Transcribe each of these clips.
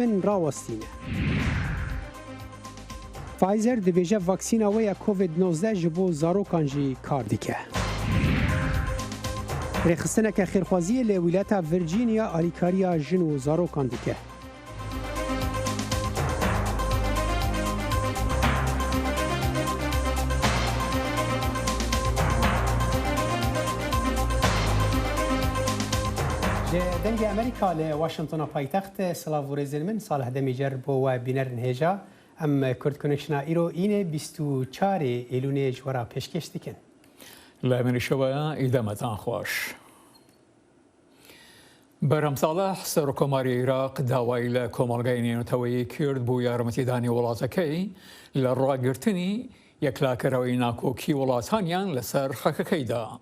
من راوستینه فایزر دبیجه واکسینا ویا کووید 19 جبو زاروکان جی کار دیکه رخصتنه که خیرخوازی لی ولایت ورجینیا آلیکاریا جنو زاروکان دیکه دنگ امریکا ل واشنطن پایتخت سلاو ورزل من صالح دمیجر بو و بینرن هجا ام کرد کنکشنا ایرو اینه 24 ایلون جورا پیشکش دیکن لامن شویا ادامتان خوش برام صالح سرکوماری عراق داوای ل کومالگاینی نتوی کرد بو یارمتی دانی ولاتکی لراگرتنی یکلاکروی ناکوکی ولاتانیان لسر خککیدا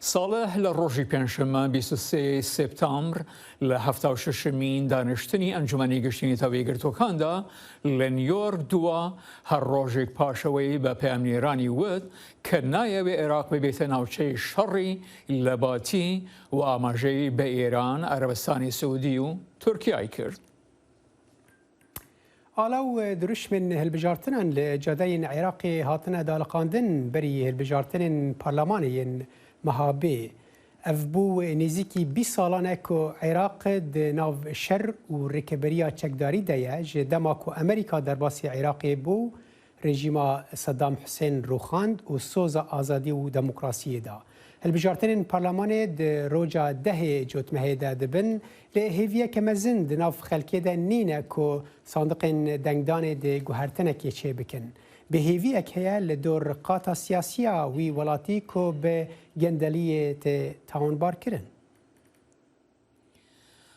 صالح لروجی پنجشنبه 23 سپتامبر ل 76مین دانشتنی انجمنی گشتنی تاویگرتوکاندا لنیورک دوا هر روزێک پاشەوەی بە پەیامنێرانی وت کە نایەوێ عێراق ببێتە ناوچەی شەڕی لە باتی و ئاماژەی بە ئێران عەرەبستانی سعودی و تورکیای کرد. آلو دروش من هلبجارتنان لجادین عراقی هاتنه دالقاندن بری هلبجارتنن پارلمانی مهابه اف بو نزیکی 20 سالانه که عراق ده ناو شر و رکبریا چکداری ده جه دما که امریکا در باسی عراق بو رژیم صدام حسین روخاند و سوز آزادی و دموکراسی ده البجارتن پارلمان ده روجا ده جوتمه ده دبن لهویه که مزن ده ناو خلکه ده نینه که صندوق دنگدان ده گوهرتنه که چه بکن به هیوی اکهیا لدور قاطع سیاسیا وی ولاتی کو به گندلی تاونبار کرن.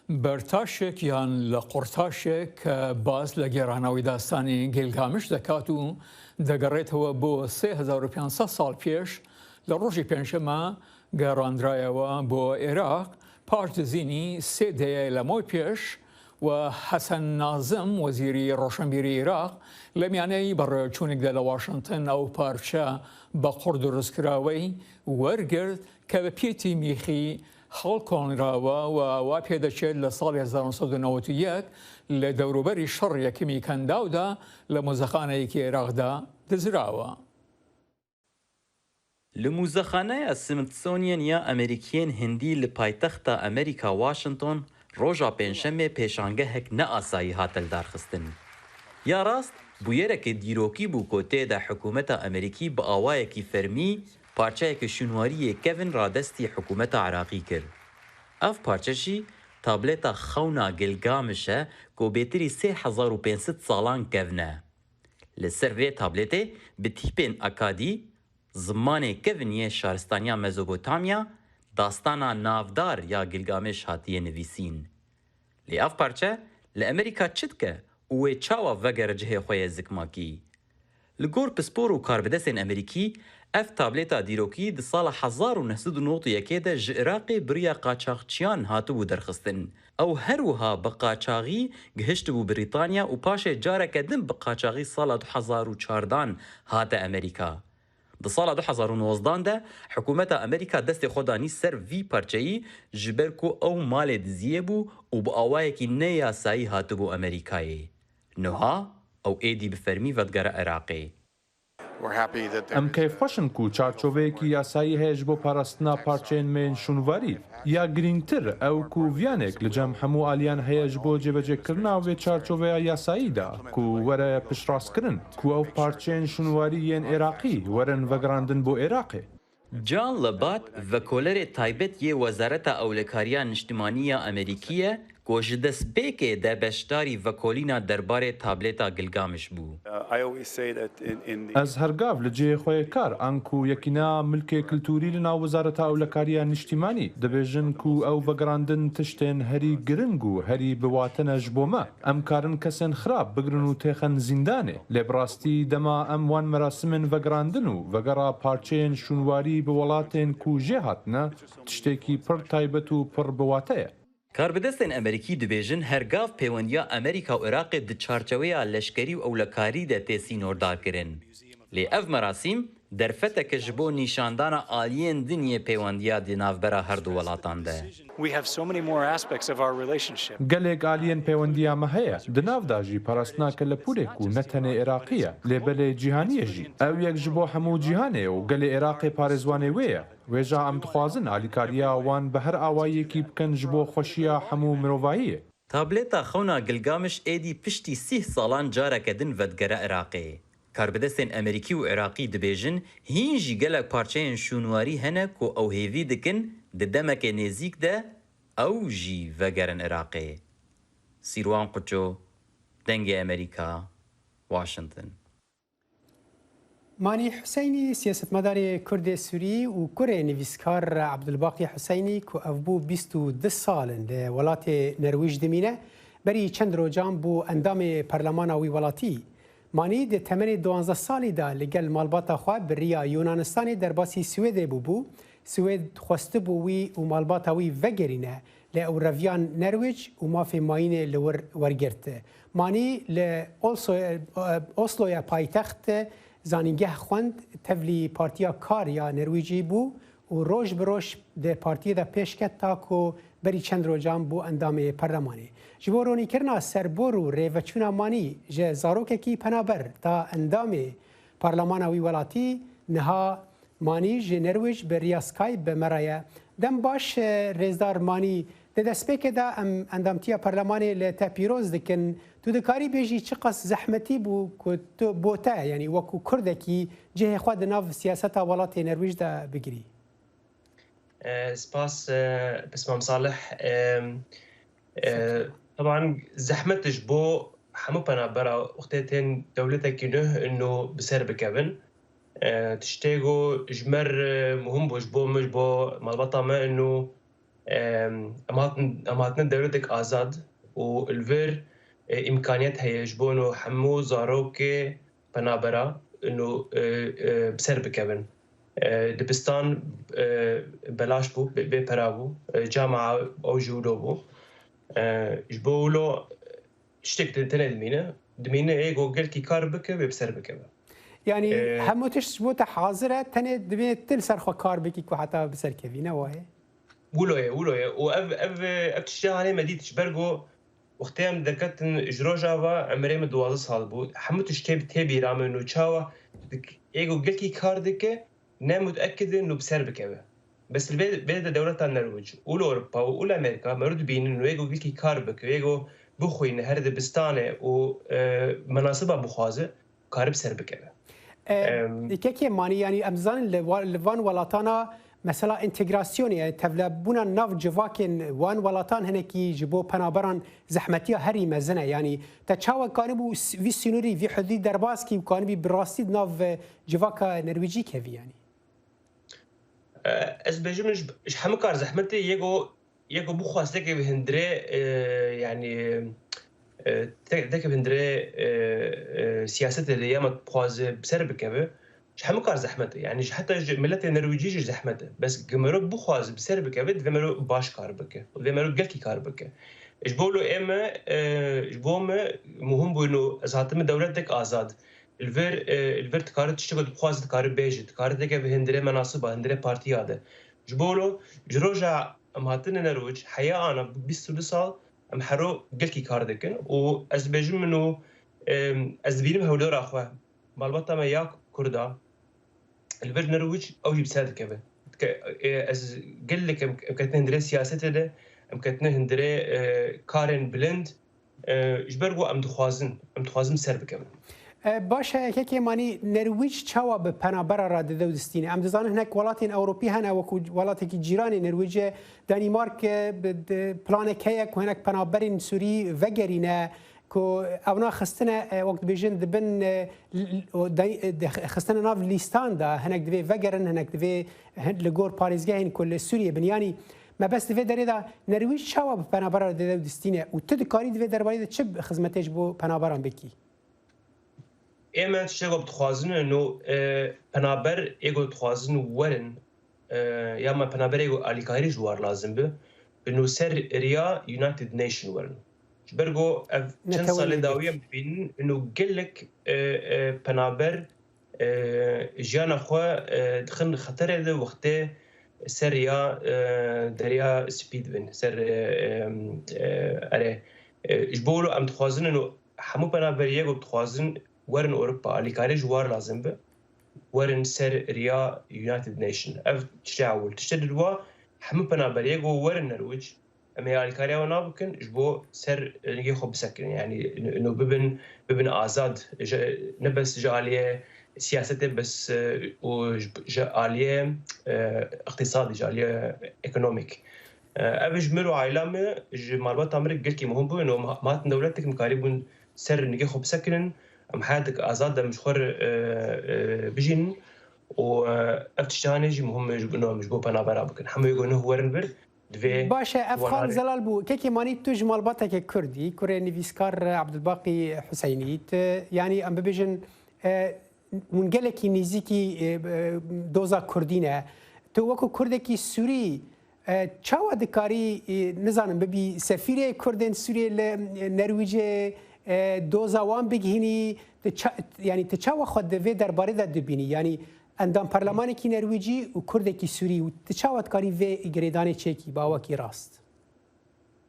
برتاشک یان لقرتاشک باز لگرانوی داستانی گلگامش دکاتو دگرت هو بو 3500 سال پیش لروجی پنجشنبه گراندرایوا بو عراق پاش دزینی 3 دیه لموی پیش و حسن ناظم وزیری روشنبیری عراق لمیانه بر چونک دل واشنطن او پارچه با قرد رزکراوی ورگرد که به پیتی میخی خلقان راوا و پیدا شد لسال 1991 لدوروبری شر یکمی کنداو دا لمزخانه که عراق دا دزراوا. لمزخانه سمتسونین یا امریکین هندی لپایتخت امریکا واشنطن روژا پنجشنبه پیشانگهک نه آسایی هاتل دارخستن. یا راست بویرک دیروکی بو کوته دا حکومت امریکی با آوایکی فرمی پارچه که شنواری کوین را دستی حکومت عراقی کرد. اف پارچه شی تابلتا خونا گلگامشه که بیتری 3500 سالان کوینه. لسر وی تابلته به تیپین اکادی زمان کوینی شهرستانیا مزوپوتامیا داستانا نافدار یا گلگامش هاتیه نویسین. لی اف پارچه لامریکا چید که اوه چاوا وگر جه خوی زکماکی. لگور پسپور و کاربدسین امریکی اف تابلتا دیروکی ده سال 1991 ده جعراقی بریا قاچاقچیان هاتو بو درخستن. او هروها بقاچاقی گهشت بو بریتانیا و پاش جاره کدن بقاچاقی سال 2014 هات امریکا. در سال 2019 ده حکومت امریکا دست خودانی سر وی پرچه‌ای جبر کو او مال دزیه بو و با آوای کی نه یاسایی هاتو بو امریکایی نها او ایدی بفرمی ودگر عراقی ام کیف خوشن کو چارچوبێکی یاسایی هەیە بۆ پاراستنا پارچەیەن مێن شونواری یا گرنگتر ئەو کو ڤیانێک لەجەم هەموو ئالیان هەیەش بۆ جێبەجێکردنا وێ چارچۆڤەیە یاساییدا کو وەرە پشتڕاستکردن کو ئەو پارچەیەن شونواریەن عێراقی وەرن ڤەگراندن بۆ عێراقێ. جان لبات وکولر تایبت یه وزارت اولکاریا نشتمانی امریکیه که دست بیکه در بشداری وکولینا درباره تابلتا گلگامش بو. از هەرگاو لە جێخۆی کار ئەنکو یەکینا ملکێ کللتوری لەناو وەزارەتە ئەولەکاریە نیشتیمانی دەبێژن کو ئەو بەگراندن تشتێن هەری گرنگ و هەری بواتەنەش بۆمە ئەم کارن کەسێن خراپ بگرن و تێخەن زیندانێ لێ بڕاستی دەما ئەم وان مەراسمن vەگراندن و vەگەڕا پارچەیەن شونواری بە وڵاتێن کو ژێ هاتنە تشتێکی پڕ تایبەت و پڕ بواتەیە. کاربدستین امریکی دبیجن هرگاف پیوندیا امریکا و عراق د چارچویا لشکری و اولکاری د تسینوردار کرن. لی اف مراسم دەرفەتێکە ji بۆ نیشاندانە ئالiyên دنیê peywandiya di navbera her du welatan de. gelek aliyên peywendiya me heye di navda jî parastinake lepûrek û ne tenê Iraqî ye lêbelê cîhanî ye jî ew yek ji bo hemû cîhanê û gelê Iraqê parêzwanê wê ye wê ja em dixwazin alîkariya wan bi her awayekî bikin ji bo xweşiya hemû mirovayiyê. Tablêta xewna Gilgameş êdî piştî 30 salan careke din vedgere Iraqê. Karbidestên Amerîkî û Iraqî dibêjin hîn jî gelek parçeyên şûnwarî hene ku ew hêvî dikin di demekê nêzik de ew jî vegerin Iraqê. Sîrwan Quço, Dengê Amerîka, Washington. مانی حسینی سیاستمدار کرد سوری و کره نویسکار عبدالباقی حسینی که او بو 22 سالن ده ولات نرویج دمینه بری چند روجان بو اندام پرلمان وی ولاتی. مانی ده تمن 12 سالی ده لگل مالباتا خواه بریا یونانستانی در باسی سوید بو سوید خواسته بو وی و مالباتا وی وگرینه ل او رویان نرویج و مافی ماین لور ورگرته. مانی ل اسلو یا پایتخت زانینگه خوند تولی پارتیا کار یا نرویجی بو و روش بروش ده پارتی ده پیشکت تا کو بری چند روجان بو اندام پرلمانی. جبورونی کرنا سربورو ریوچونا مانی جه زاروکه کی پنابر تا اندام پرلمان وی ولاتی نها مانی جه نرویج به ریاسکای به مرایه دم باش رزدار مانی ده دسپیک ده اندامتیا پرلمانی لتا پیروز دکن تو دکاری بیجی چقدر زحمتی بو که بوته یعنی وکو کرده کی جه خود ناو سیاست ولات نرویج ده بگیری. سپاس بسمام صالح. طبعا زحمتش بو همو بنابرا وقتين دولتك نه انه بسر بكبن تشتاقو جمر مهم بوش بو مش بو مالبطا ما انه اماتنا دولتك ازاد والفير امكانيات هي جبونو حمو زاروكي بنابرا انه بسر بكبن دبستان بلاش بو بپرابو جامعه او جودو بو جبولو شتك تنه دمينه ايجو قال كي كار بك بسر بك يعني همو تشبوت حاضره تنه دبي تلسر خو كار بك كو حتى بسر كفينا وهي ولويه واف تشتغل مديت برجو وقتام دكت جروجا عمري من 12 سال بو حمو تبي رام انه تشاوا ايجو قال كي كار دك انا متاكد انه بسر بك بس البلد دولة النرويج والأوروبا والأمريكا مرد بين إنه يجوا قلكي كاربك ويجوا بخوين هرد بستانة ومناصبها بخوازة كارب سربك. كيف ماني يعني أمزان لفان ولاتانا مثلا انتجراسيون يعني تفلبونا ناف جواكن وان ولاتان هناكي جبو بنابران زحمتيا هري مزنة يعني تشاو كانوا في سينوري في حدود درباسكي وكانوا براستي ناف جواكا نرويجي كيفي يعني. از بجمش حمكار زحمتي يجو بخواست دك بهندري يعني دك بهندري سياسة اللي ياما بخواز بسر بكبه حمكار زحمتي يعني حتى ملت النرويجي زحمته بس جمرك بخواز بسر بكبه جمرك باش كار بك جمرك قلكي كار بك جبولو اما جبوم مهم بانه ذاتم دولتك آزاد الفير تكارت تشتغل بخواز تكارت بيجي تكارت دكا بهندري مناصبها هندري بارتيا ده جبولو جروجا امهاتنا نروج حياة انا 22 سال ام حرو قلكي كاردكن و از بيجم منو از بينم هولور اخوه مالبطا ما ياك كردا الفير نروج او يبساد كبه از قل لك امكتنا هندري سياسته ده امكتنا هندري كارن بلند جبرغو ام دخوازن سر بكبه باشه که مانی نرویج چوا به پنابر را دو دستینه ام دزان هناك ولاتین اوروپی هن و ولاتی که جیران نرویج دانمارک پلان که هناك پنابرین سوری وگرینه که اونا خستنه وقت بیجن دبن خستنه ناف لیستان دا هناك دوی وگرن هناك دوی لگور پاریزگاه این کل سوریه بنیانی ما بس دوی داری دا نرویج چوا به پنابر را دو دستینه و تدکاری دوی درباره دا چه خدمتش بو پنابران بکی اما تشتغل بتخوازن انه پنابر ايجو تخوازن ورن يا ما پنابر ايجو اليكاري جوار لازم به انه سر ريا يونايتد نيشن ورن جبرجو چند سال داويه ببین انه قلك پنابر ژیانە خۆ دخن خەتەرێ دە وەختێ سەر یا دەریا سپید بن سەر ئەرێ ji bo em dixwazin û hemû penaberiyek û dixwazin werin Ewropa alîkarê ji war lazim be werin ser riya United Nation ev tiştê ewil tiştê dilwa hemû penaberiyek û werin Nerwîc em ê alîkariya wan nabikin ji bo ser nigê xwe bisekirin yanî nû bibin azad ne bes ji aliyê siyasetê bes û ji aliyê iqtîsadî ji aliyê ekonomîk ev ji mir û aîla me ji malbata me re gelekî muhim bûn û hatin dewletek mikarî bûn ser nigê xwe bisekirin em heyatek azad em ji xwe bijînin û ev tiştanê jî muhim ji bo penabera bikin hemû yê gonû werin bir باشه افغان زلال بو که مانی تو جمال باته که کردی کره نویسکار عبدالباقی حسینیت یعنی ام ببیجن منگله کی نزیکی دوزا کردینه تو وکو کرده کی سوری چاوا دکاری نزانم ببی سفیر کردن سوری نرویج دوزا وان بگهینی یعنی تچاوا خود دوی درباره ده دبینی یعنی اندام پارلمانی کی نرویجی و کرده کی سوری و تچاوت کاری و گریدانی چکی باوا کی راست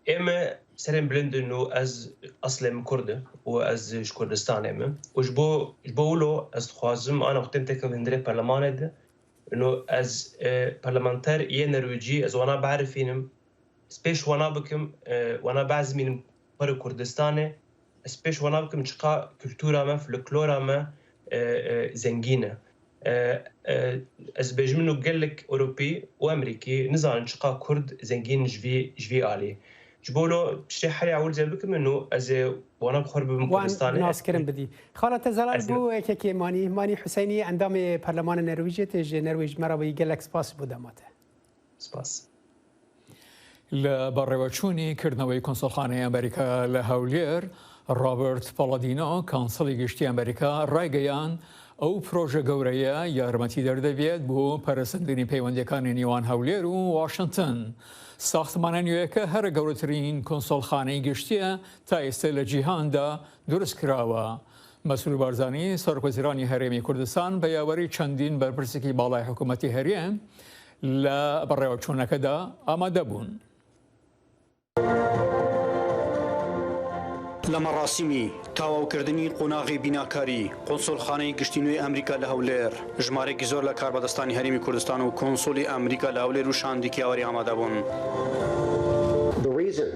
اما سرم بلند انه از اصلم کرده و از کردستان اما و جبولو از خوازم انا وقتم تکم هندره پارلمان ده انه از پارلمانتر یه نرویجی از وانا بعرفینم سپیش وانا بکم وانا بعزمینم پر کردستانه سپیش وانا بکم چقا کلتورا ما فلکلورا ما زنگینه از بجمنو گلک اروپی و امریکی نزان چقا کرد زنگین جوی عالی جبولو شيء حري عول زي بكم انه از وانا بخور بكردستان ناس كرم بدي خالة زلال بو كي ماني حسيني عندما برلمان النرويج تج نرويج مرا يقلك سباس بودماته سباس لبروچونی کردنەوەی کۆنسڵخانەی ئەمریکا لە هەولێر ڕابرت پەڵەدینۆ کانسڵی گشتی ئەمریکا ڕایگەیان ئەو پرۆژە گەورەیە یارمەتی دەردەبێت بۆ پەرسەندنی پەیوەندیەکانی نێوان هەولێر و واشنگتن. ساختمانە نوێیەکە هەر گەورەترین کۆنسڵخانەی گشتیە تا ئێستا لە جیهاندا دروست کراوە. مەسئول بارزانی سەرۆکوەزیرانی هەرێمی کوردستان بە یاوەری چەندین بەرپرسێکی باڵای حکوومەتی هەرێم لە بەڕێوەچوونەکەدا ئامادە بوون. لە مەڕاستیمی تاواوکردنی قۆناغی بیناکاری قۆنسڵخانەی گشتی نوێی ئەمریکا لە هەولێر ژمارێکی زۆر لە کاربەدەستانی هەرێمی کوردستان و کۆنسۆلی ئەمریکا لە هەولێر و شاندی یاوەری ئامادە بوون. The reason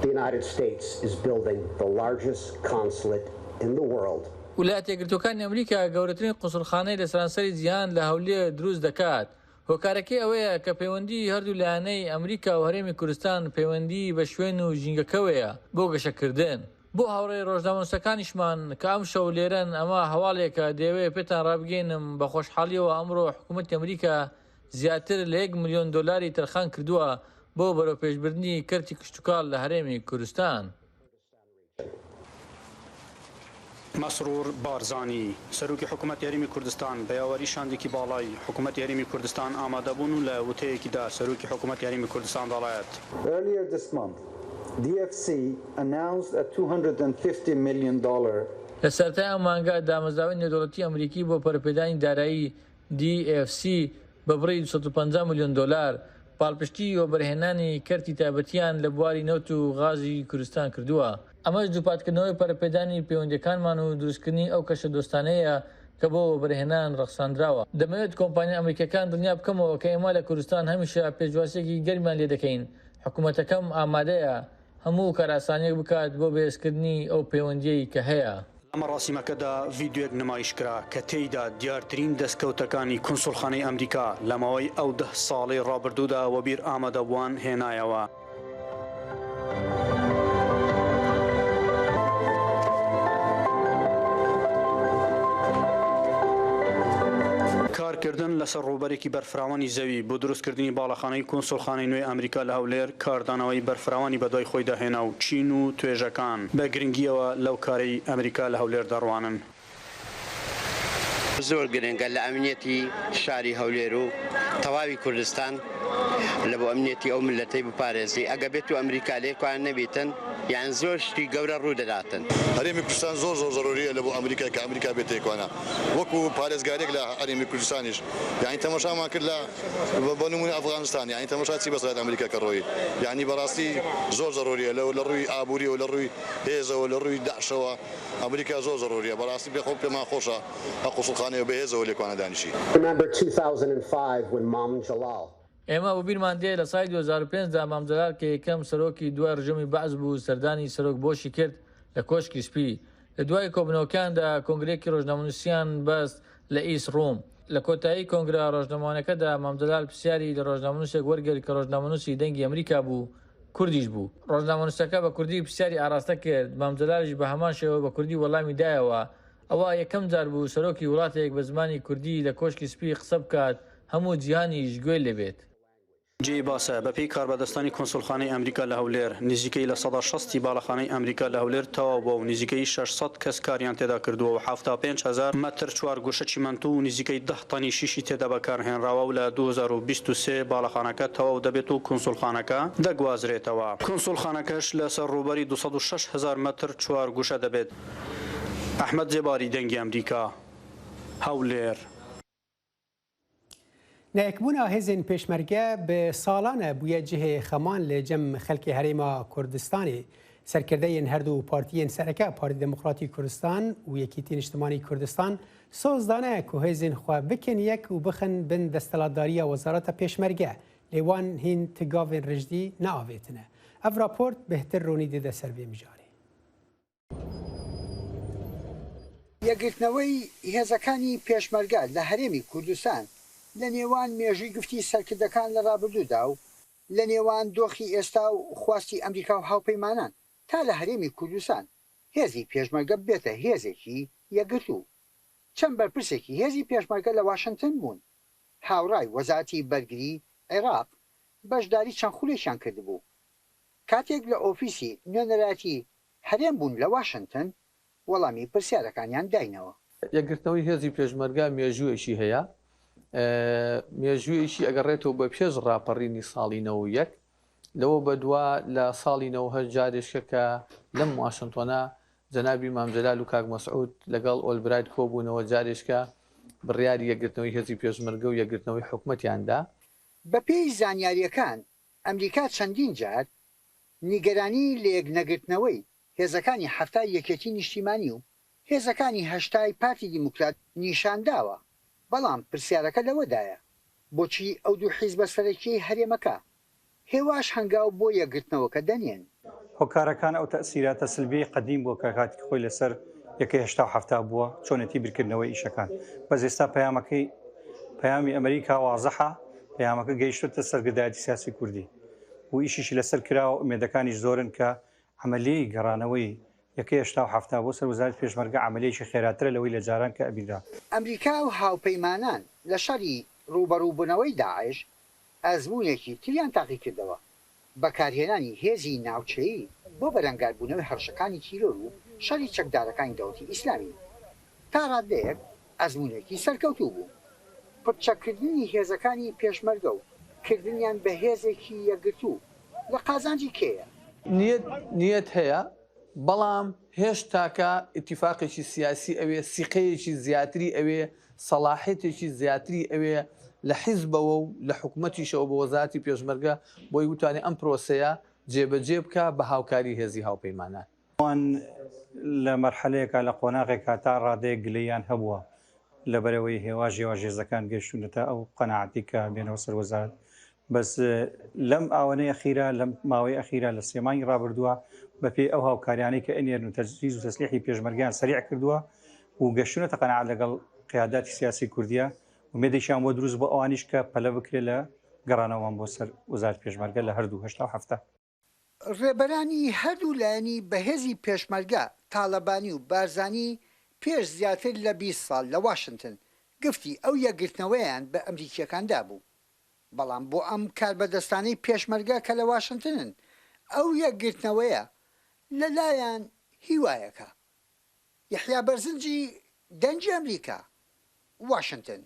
the United States is building the largest consulate in the world. ویلایەتە یەکگرتووەکانی ئەمریکا گەورەترین قۆنسڵخانەی لە سەرانسەری جیهان لە هەولێر دروست دەکات. هۆکارەکەی ئەوەیە کە پەیوەندی هەردوو لایەنەی ئەمریکا و هەرێمی کوردستان پەیوەندی بە شوێن و ژینگەکەوەیە بۆ گەشەکردن. بۆ هاوڕێی ڕۆژنامەنووسەکانیشمان کە ئەم شەو لێرەن ئەمە هەواڵێکە دەیەوێت پێتان ڕابگەینم بە خۆشحاڵیەوە ئەمڕۆ حکوومەتی ئەمریکا زیاتر لە $1 ملیۆن تەرخان کردووە بۆ بەرەوپێشبردنی کەرتی کشتوکاڵ لە هەرێمی کوردستان. مەسرور بارزانی سەرۆکی حکوومەتی هەرێمی کوردستان بە یاوەری شاندێکی باڵای حکوومەتی هەرێمی کوردستان ئامادەبوون و لە وتەیەکیدا سەرۆکی حکوومەتی هەرێمی کوردستان دەڵێت. Earlier this month, DFC announced a $250 million لە سەرەتای ئەم مانگا دامەزراوەی نێودەوڵەتی ئەمریکی بۆ پەرپێدانی دارایی DFC بە بڕی $250 ملیۆن پاڵپشتی و بەرهێنانی کەرتی تایبەتیان لە بواری نەوت و غازی کوردستان کردووە. ئەمەش دووپاتکردنەوەی پەرپێدانی پەیوەندیەکانمان و دروستکردنی ئەو کەشە دۆستانەیە کە بۆ بەرهێنان ڕەخساندراوە. دەمەوێت کۆمپانیا ئەمریکەکان دنیا بکەمەوە کە ئێمە لە کوردستان هەمیشە پێشواسێکی گەرمان لێ دەکەین. حکوومەتەکەم ئامادەیە هەموو کاراسانیەک بکات بۆ بەهێزکردنی ئەو پەیوەندیەی کە هەیە. ئەمە ڕاستیمەکەدا ڤیددیۆک نمایشکرا کە تێیدا دیارترین دەستکەوتەکانی کۆنسڵخانەی ئەمریکا لەماوەی ئەو 10 ساڵی ڕابردوودا وەبیر ئامادەبووان هێنایەوە. کارکردن لەسەر ڕووبەرێکی بەرفراوانی زەوی بۆ دروستکردنی باڵەخانەی کۆنسڵخانەی نوێی ئەمریکا لە هەولێر کاردانەوەی بەرفراوانی بەدوای خۆی داهێنا و چین و توێژەکان بە گرنگیەوە لەو کارەی ئەمریکا لە هەولێر دەڕوانن. زۆر گرنگە لە ئەمنیەتی شاری هەولێر و تەواوی کوردستان لە بۆ ئەمنیەتی ئەو ملەتەی بپارێزی ئەگە بێت و ئەمریکا لێکوان نەبێتن یان زۆر شتی گەورە ڕوو دەداتن. هەرێمی کوردستان زۆر زۆریە لە بۆ ئەمریکا کە ئەمریکا بێتێکوانە وەکو پارێزگارێک لە هەرێمی کوردستانیش یعنی تەماشامان کرد لە بۆ نمونە ئەفغانستان یعنی تەماشا چی بەسەر ئەمریکا کە ڕۆی یعنی بەڕاستی زۆر زۆریە لە ڕووی ئابووری و لە ڕووی هێزەوە لە ڕووی داعشەوە ئەمریکا زۆر زۆریە بەڕاستی بێخۆ پێمان خۆشە ئە قوسڵخانەیە بەهێزەوە لێکوانە دانیشی. Remember 2005 when Maam Jalal ئێمە بۆ بیرمان دێ لە سای 2005دا مام جەلال کە یەکەم سەرۆکی دوای ڕژەمی بەعز بوو سەردانی سەرۆک بۆشی کرد لە کۆشکی سپی لە دوای کۆبنەوەکاندا کۆنگرێکی ڕۆژنامەنووسیان بەست لە ئیست ڕۆم لە کۆتایی کۆنگرا ڕۆژنامەوانەکەدا مام جەلال پرسیاری لە ڕۆژنامەنووسێک وەرگرت کە ڕۆژنامەنووسی دەنگی ئەمریکا بوو کوردیش بوو ڕۆژنامەنووسەکە بە کوردی پرسیاری ئاراستە کرد مام جەلالیش بە هەمان شێوە بە کوردی وەڵامی دایەوە ئەوە یەکەم جار بوو سەرۆکی وڵاتێک بە زمانی کوردی لە کۆشکی سپی قسە بکات هەموو جیهانیش گوێ لێبێت. جێ باسە بەپێی کاربەدەستانی کۆنسڵخانەی ئەمریکا لە هەولێر نزیکەی لە 160 باڵەخانەی ئەمریکا لە هەولێر تەواو بووە و نزیکەی 600 کەس کاریان تێدا کردووە و 75,000 مەتر چوارگۆشە چیمەنتۆ و نزیکەی 10 تەنی شیشی تێدا بەکارهێنراوە و لە 2023 باڵەخانەکە تەواو دەبێت و کۆنسڵخانەکە دەگوازرێتەوە. کۆنسڵخانەکەش لەسەر ڕووبەری 206,000 مەتر چوارگۆشە دەبێت. ئەحمەد جێباری دەنگی ئەمریکا هەولێر. نایکبوونا هێزên پێشمەرگە bi salan e bûye cihê xeman li cem xelkê Herêma Kurdistanê serkirdeyên her du partiyên sereke Partî Demokratîk Kurdistan û Yekîtî Niştimanî Kurdistan soz dane ku hêzên xwe bikin yek û bixin bin destelatdariya Wezareta Pêşmerge lê wan hîn tigavên rijdî neavêtine. Ev raport bêhtir ronî dide ser vê mijarê. یەکگرتنەوەی هێزەکانی پێشمەرگە لە هەرێمی کوردستان لە نێوان مێژووی گفتی سەرکردەکان لە ڕابردوودا و لە نێوان دۆخی ئێستا و خواستی ئەمریکا و هاوپەیمانان تا لە هەرێمی کوردستان هێزی پێشمەرگە بێتە هێزێکی یەکگرتوو. چەند بەرپرسێکی هێزی پێشمەرگە لە واشنگتن بوون. هاوڕای وەزارەتی بەرگری عێراق بەشداری چەند خولێکیان کردبوو. کاتێک لە ئۆفیسی نوێنەراتی هەرێم بوون لە واشنگتن وەڵامی پرسیارەکانیان داینەوە. یەکگرتنەوەی هێزی پێشمەرگە مێژوویەکی هەیە مێژوویەکی ئەگەڕێتەوە بە پێش ڕاپەڕینی ساڵی 91 لەوە بەدووە لە ساڵی 90 جارێشکە کە لەم واشنتۆنە جەنابی مام جەلال و کاک مەسعود لەگەڵ ئۆلبرایت کۆبوونەوە جارێشکە بڕیاری یەکگرتنەوەی هێزی پێشمەرگە و یەکگرتنەوەی حکوومەتیاندا. بە پێی زانیاریەکان ئەمریکا چەندین جار نیگەرانی لە یەکنەگرتنەوەی هێزەکانی هەفتای یەکێتی نیشتیمانی و هێزەکانی هەشتای پارتی دیموکرات نیشانداوە. بەڵام پرسیارەکە لەوەدایە بۆچی ئەو دوو حیزبە سەرەکیەی هەرێمەکە هێواش هەنگاو بۆ یەکگرتنەوەکە دەنێن. هۆکارەکان ئەو تەسیراتە سلبی قەدیم بووە کە کاتی خۆی لەسەر یەکەی هێشتا و هەفتا بووە چۆنێتی بیرکردنەوەی ئیشەکان. بەس ئێستا پەیامی ئەمریکا وازەحە پەیامەکە گەیشتوتە سەرگردایەتی سیاسی کوردی و ئیشیشی لەسەر کراوە ئومێدەکانیش زۆرن کە عملیی گەڕانەوەی یەکەی هێشتا و هەفتا بۆ سەر وەزارەتی پێشمەرگە عملیەکی خێراترە لەوەی لە جاران کە ئەبیرا. ئەمریکا و هاوپەیمانان لە شەڕی ڕوبەڕووبوونەوەی داعش ئەزموونێکی تریان تاقی کردەوە بەکارهێنانی هێزی ناوچەیی بۆ بەرەنگاربوونەوەی هەرشەکانی تیرۆر و شەڕی چەکدارەکانی دەوڵەتی ئیسلامی تا ڕادەیەک ئەزموونێکی سەرکەوتوو بوو. پڕچەکردنی هێزەکانی پێشمەرگە و کردنیان بە هێزێکی یەکگرتوو لە قازانجی کێیە؟ نیەت هەیە بەڵام هێشتاکە ئیتیفاقێکی سیاسی ئەوێ سیقەیەکی زیاتری ئەوێ سەلاحێتێکی زیاتری ئەوێ لە حیزبەوە و لە حکوومەتیشەوە بە وەزارەتی پێشمەرگە بۆی وتوانێت ئەم پرۆسەیە جێبەجێ بکە بە هاوکاری هێزی هاوپەیمانان. وان لە مەرحەلەیەکە لە قۆناغێکا تا ڕادەیە گلەیان هەبووە لەبەرەوەی هێواژێوا ژێزەکان گەشتونەتە ئەو قەناعەتی کە بێنەوە سەر وەزارەت. بەس لەم ئاوانەی ئەخیرا لەم ماوەی ئەخیرا لە سێمانی ڕابردووە بەپێی ئەو هاوکاریانەی کە ئەنێرن و تەجریز و تەسلیحی پێشمەرگیان سەریع کردووە و گەشتونەتە قەناعەت لەگەڵ قیاداتی سیاسی کوردیە و مێدەیشیان بۆ دروست بۆ ئەوانیش کە پەلە بکرێت لە گەڕانەوەمان بۆ سەر وەزارەتی پێشمەرگە لە هەردوو هەشتا و هەفتە. ڕێبەرانی هەردوو لایەنی بەهێزی پێشمەرگە تاالبانی و بارزانی پێش زیاتر لە 20 ساڵ لە واشنگتن گفتی ئەو یەکگرتنەوەیان بە ئەمریکیەکاندا بوو. بەڵام بۆ ئەم کاربەدەستانەی پێشمەرگە کە لە واشنگتنن ئەو یەکگرتنەوەیە لەلایەن هیوایەکە. یحیا بەرزنجی دەنگی ئەمریکا واشنگتن.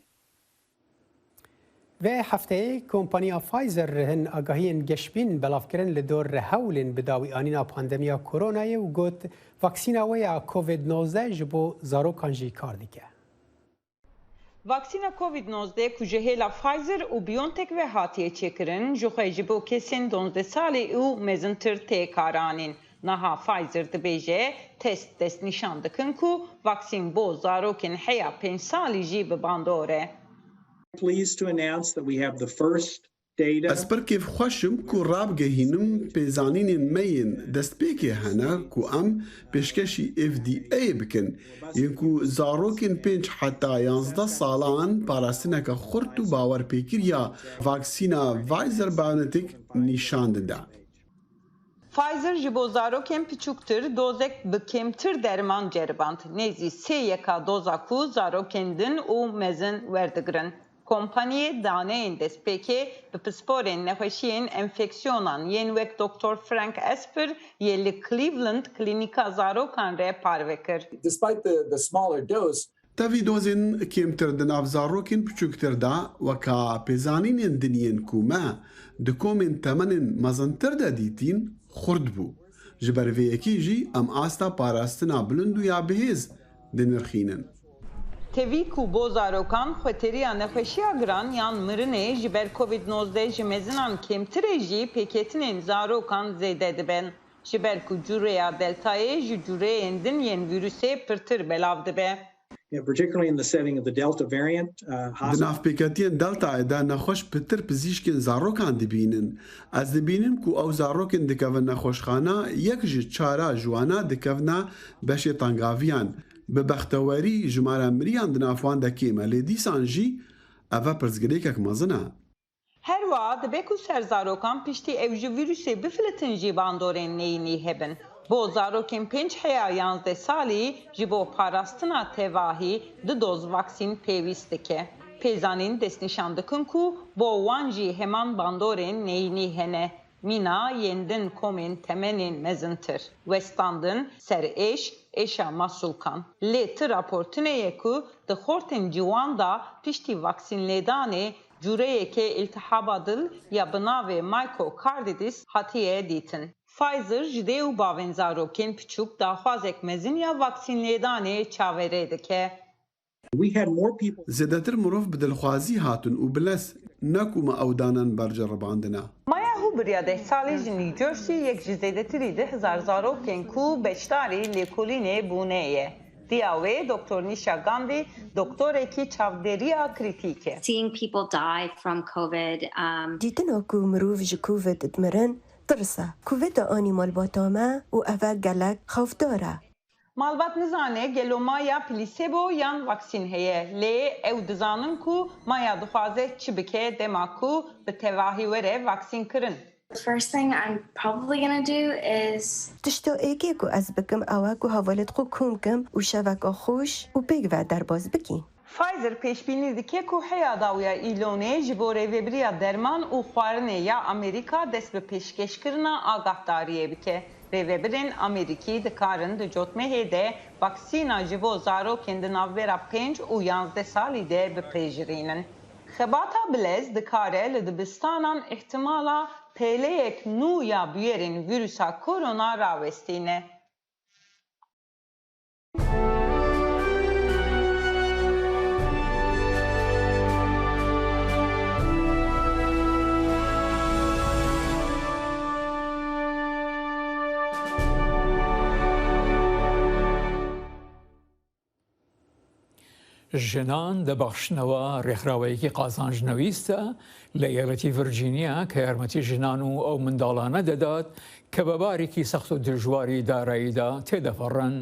و هفته کمپانیا فایزر هن آگاهی گشبین بلافکرن لدور هولن بداوی آنینا پاندمیا کرونا و گوت واکسینا ویا کووید 19 جبو زاروکانجی کار دیگه. واکسینا کووید-19 که جهیلا فایزر و بیونتک و هاتیه چکرن جوخه جبو کسین 12 سالی او مزنتر تکارانین. نها فایزر دبیجه تست دست نشان دکن که واکسین بو زاروکن حیا 5 سالی جی بباندوره. Ez per kêf xweşim ku rabgehînim pêzanînên me yên destpêkê hene ku em pêşkêşî FDA bikin yên ku zarokên 5 heta 11 salan parastineka xurt û bawerpêkiriya vaksîna Pfizer-BioNTech nîşan dide. Pfizer ji bo zarokên piçûktir dozek bi kêmtir derman ceriband. Nêzî 3 yeka doza ku zarokên din û mezin werdigirin. Kompaniyê daneyên destpêkê bi pisporên nexweşiyên enfeksyonan yên wek Dr. Frank Esper yê li Cleveland Klînika Zarokan re parve kir. Tevî dozên kêmtir di nav zarokên piçûktir de weka pêzanînên diniyên ku me di komên temenên mezintir de dîtîn xurt bû. Ji ber vê yekî jî em asta parastina bilind û ya bihêz dinirxînin. Tevî ku bo zarokan xweteriya nexweşiya giran yan mirinê ji ber Covid-19 ji mezinan kêmtirê jî pêketinên zarokan zêde dibin. Ji ber ku cûreya deltayê ji cûreyên din yên vîrusê pirtir belav dibe. Di navpêketiyên Deltayê de nexweş pitir pizîşkên zarokan dibînin. Ez dibînim ku ew zarokên dikevin nexweşxana yek ji çara jiwana dikevne beşê tangaviyan. Bi bextewerî jimara miriyan di nav wan de kêm e lê dîsan jî ev e pirsgirêkek mezin e. Her wa dibe ku ser zarokan piştî ew ji vîrusê bifilitin jî bandorên neyînî hebin. Bo zarokên 5 heya 11 salî ji bo parastina tevahî di doz vaksîn pêwîst dike. Pêzanîn destnîşan dikin ku bo wan jî heman bandorên neyînî hene. Mîna yên din komên temenên mezintir. Westandin ser êşa masulkan. Lê ti raportineyê ku di xortên ciwan da piştî vaksînlêdanê cûreyekê iltihaba dil ya bi navê myocarditis hatiye dîtin. Pfizer ji dê û bavên zarokên piçûk daxwazek mezin ya vaksînlêdanê çaverê dike. Zêdetir mirov bi dilxwazî hatin û biles neku me ew danin berceribandina. Maya Hubirya 10 salî ji New Jersey yek ji zêdetirî 1000 zarokên ku beşdarî lêkolînê bûne ye. Diya wê Dr. Nisha Gandhi doktorekî çavdêriya krîtîk e. Seeing people die from COVID. Dîtin ku mirov ji Covid dimirin tirsa. Covid anî malbata me û ev gelek xewfdar e. Malbat nizane gelo maya plisebo yan vaksîn heye. Lê ew dizanin ku maya dixwaze çi bike dema ku bi tevahî were vaksîn kirin. The first thing I'm probably gonna do is Tişta êkê ku ez bikim ew e ku hevalê xwe kom kim û şeveka xweş û pêk ve derbas bikîn. Pfizer pêşbînî dike ku heya dawiya îlonê ji bo rêveberiya derman û xwarinê ya Amerîka dest bi pêşkêşkirina agahdariye bike. Rêveberên Amerîkî dikarin di cotmehê de vaksîna ji bo zarokên di navbera 5 û 11 salî de bipêjirînin. Xebata bilez dikare li dibistanan ihtimala pêleyek nû ya bûyerên vîrusa korona rawestîne. ژنان دەبەخشنەوە ڕێکخراوەیەکی قازانجنەویستە لە ئێڵەتی ڤرجینیا کە یارمەتی ژنان و ئەو منداڵانە دەدات کە بە بارێکی سەخت و دژواری داراییدا تێدەپەڕن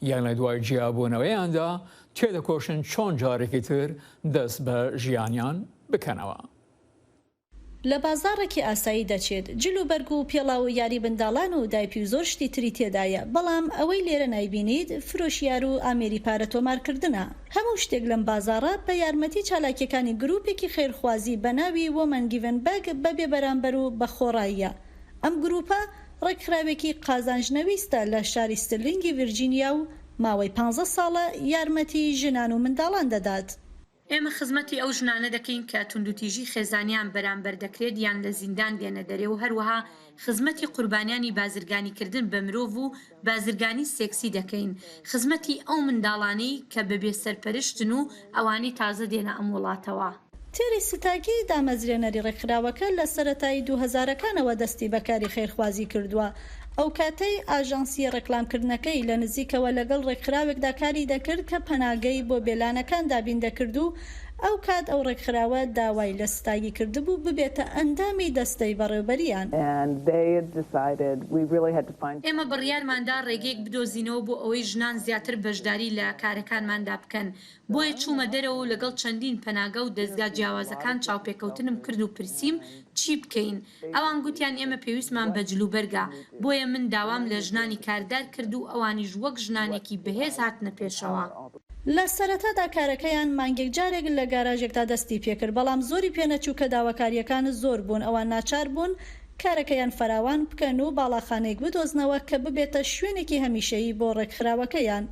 یان لە دوای جیابوونەوەیاندا تێدەکۆشن چۆن جارێکی تر دەست بە ژیانیان بکەنەوە. لە بازاڕێکی ئاسایی دەچێت جل و بەرگ و پێڵاو و یاری بنداڵان و دایپی و زۆر شتی تری تێدایە بەڵام ئەوەی لێرە نایبینیت فرۆشیار و ئامێری پارە تۆمارکردنە هەموو شتێک لەم بازاڕە بە یارمەتی چالاکیەکانی گروپێکی خێرخوازی بە ناوی وۆمەن گیڤن بەگ بەبێ بەرامبەر و بەخۆڕاییە ئەم گروپە ڕێکخراوێکی قازانجنەویستە لە شاری سترلینگی ڤیرجینیا و ماوەی 15 ساڵە یارمەتی ژنان و منداڵان دەدات. ئێمە خزمەتی ئەو ژنانە دەکەین کە توندوتیژی خێزانیان بەرامبەر دەکرێت یان لە زیندان دێنە دەرێ و هەروەها خزمەتی قوربانیانی بازرگانیکردن بە مرۆڤ و بازرگانی سێکسی دەکەین خزمەتی ئەو منداڵانەی کە بەبێ سەرپەرشتن و ئەوانەی تازە دێنە ئەم وڵاتەوە. تێری ستاگی دامەزرێنەری ڕێکخراوەکە لە سەرەتایی 2000ەکانەوە دەستی بەکاری خێرخوازی کردووە. ئەو کاتەی ئاژانسی ڕێکلامکردنەکەی لە نزیکەوە لەگەڵ ڕێکخراوێکدا کاری دەکرد کە پەناگەی بۆ بێلانەکان دابین دەکرد و ئەو کات ئەو ڕێکخراوە داوای لە ستاگی کردبوو ببێتە ئەندامی دەستەی بەڕێوەبەریان. ئێمە بڕیارماندا ڕێگەیەک بدۆزینەوە بۆ ئەوەی ژنان زیاتر بەشداری لە کارەکانماندا بکەن بۆیە چوومە دەرەوە و لەگەڵ چەندین پەناگە و دەستگا جیاوازەکان چاوپێکەوتنم کرد و پرسییم چی بکەین ئەوان گوتیان ئێمە پێویستمان بە جلوبەرگە بۆیە من داوام لە ژنانی کاردار کرد و ئەوانیش وەک ژنانێکی بەهێز هاتنە پێشەوە. لە سەرەتادا کارەکەیان مانگێک جارێک لە گاراژێکدا دەستی پێکرد بەڵام زۆری پێنەچوو کە داواکاریەکان زۆر بوون ئەوان ناچار بوون کارەکەیان فراوان بکەن و باڵاخانەیەک بدۆزنەوە کە ببێتە شوێنێکی هەمیشەیی بۆ ڕێکخراوەکەیان.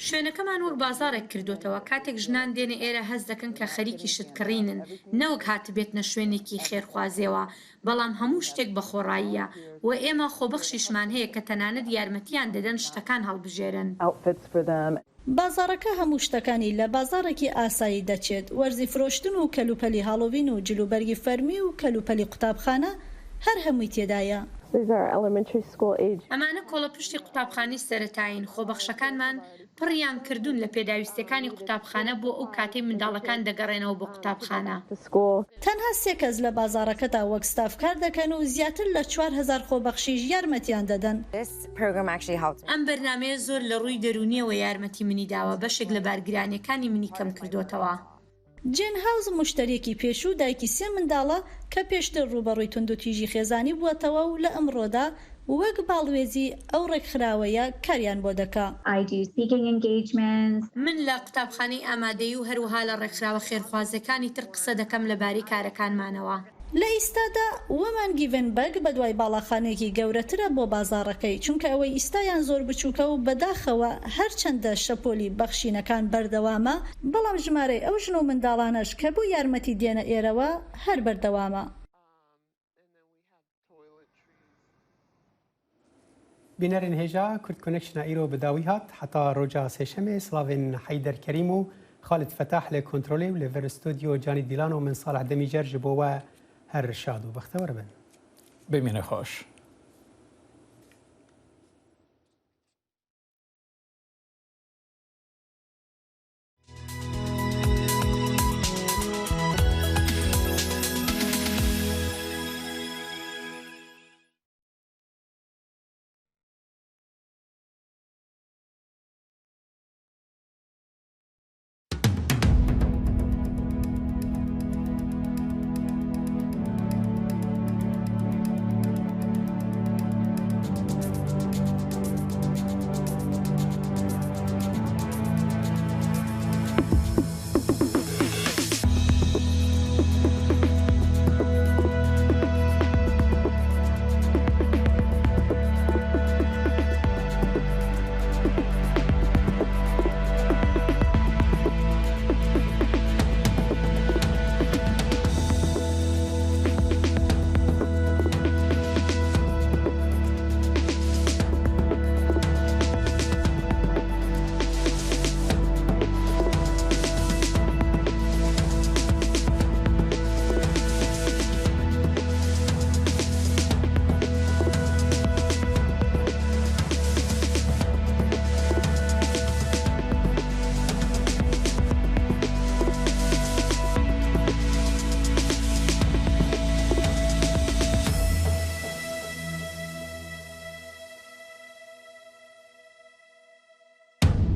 شوێنەکەمان وەک بازارێک کردوتەوە کاتێک ژنان دێنە ئێرە هەست دەکەن کە خەریکی شتکڕینن نەوەک هاتبێتنە شوێنێکی خێرخوازیەوە بەڵام هەموو شتێک بە خۆڕاییە و ئێمە خۆبەخشیشمان هەیە کە تەنانەت یارمەتیان دەدەن شتەکان هەڵبژێرن. بازارەکە هەموو شتەکانی لە بازارێکی ئاسایی دەچێت وەرزی فرۆشتن و کەلوپەلی هاڵۆڤین و جلوبەرگی فەرمی و کەلوپەلی قوتابخانە هەر هەمووی تێدایە. ئەمانە کۆڵە پشتی قوتابخانەی سەرەتایین خۆبەخشەکانمان پڕیان کردوون لە پێداویستەکانی قوتابخانە بۆ ئەو کاتەی منداڵەکان دەگەڕێنەوە بۆ قوتابخانە. تەنها 3 کەس لە بازارەکەدا وەک ستافکار دەکەن و زیاتر لە 4000 خۆبەخشیش یارمەتیان دەدەن. ئەم بەرنامەیە زۆر لە ڕووی دەرونیەوە یارمەتی منی داوە بەشێک لە بارگرانیەکانی منی کەم کردوتەوە. جێن هاوز مشتریەکی پێشوو دایکی 3 منداڵە کە پێشتر ڕوبەڕووی توندوتیژی خێزانی بووەتەوە و لە ئەمڕۆدا وەک باڵوێزی ئەو ڕێکخراوەیە کاریان بۆ دەکا. من لە قوتابخانەی ئامادەیی و هەروەها لە ڕێکخراوە خێرخوازەکانی تر قسە دەکەم لەبارەی کارەکانمانەوە. لە ئیستادا وەمان گیڤنبەرگ بە دوای باڵاخانێکی گەورەترە بۆ بازاڕەکەی چونکە ئەوەی ئیستایان زۆر بچووکە و بەداخەوە هەرچەندە شەپۆلی بەخشینەکان بەردەوامە بەڵام ژمارەی ئەو ژن و منداڵانەش کە بۆ یارمەتی دێنە ئێرەوە هەر بەردەوامە. بینەرین هێژا کورد کۆنێکشنە ئیرۆ بەداوی هات حتا ڕۆژا سێشەمێ سلاڤین حەیدەر کەریم و خالد فتاح لە کۆنترۆلی و لەڤەر ستودیۆ جانی دیلان و من ساڵح دەمیجەر ji بۆ we her şad û bextewar bin. Bimîne xweş.